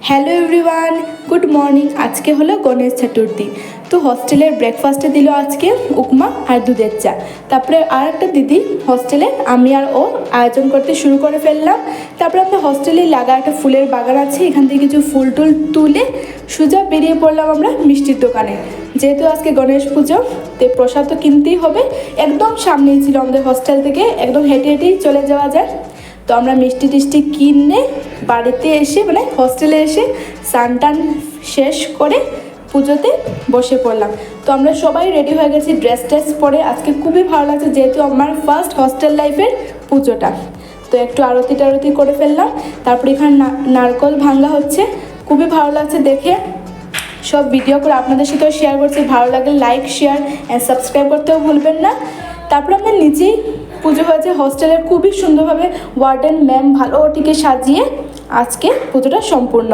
Hello everyone, good morning. আজকে হলো গণেশ চতুর্থী। তো হস্টেলের ব্রেকফাস্টে দিল আজকে উপমা আর দুধের চা। তারপরে আর একটা দিদি হস্টেলে, আমি আর ও আয়োজন করতে শুরু করে ফেললাম। তারপরে আমাদের হস্টেলে লাগা একটা ফুলের বাগান আছে, এখান থেকে কিছু ফুল টুল তুলে সোজা বেরিয়ে পড়লাম আমরা মিষ্টির দোকানে। যেহেতু আজকে গণেশ পুজো, তো প্রসাদ তো কিনতেই হবে। একদম সামনেই ছিল আমাদের হস্টেল থেকে, একদম হেঁটে হেঁটেই চলে যাওয়া যায়। তো আমরা মিষ্টি টিষ্টি কিনে বাড়িতে এসে মানে হস্টেলে এসে স্নান টান শেষ করে পুজোতে বসে পড়লাম। তো আমরা সবাই রেডি হয়ে গেছি ড্রেস ট্রেস পরে। আজকে খুবই ভালো লাগছে, যেহেতু আমার ফার্স্ট হস্টেল লাইফের পুজোটা। তো একটু আরতি টারতি করে ফেললাম। তারপরে এখানে নারকল ভাঙা হচ্ছে, খুবই ভালো লাগছে দেখে। সব ভিডিও করে আপনাদের সাথেও শেয়ার করছি। ভালো লাগলে লাইক শেয়ার অ্যান্ড সাবস্ক্রাইব করতেও ভুলবেন না। তারপর আমরা নিচেই পুজো হয়েছে হস্টেলের, খুবই সুন্দরভাবে ওয়ার্ডেন ম্যাম ভালো ওটিকে সাজিয়ে আজকে পুজোটা সম্পূর্ণ।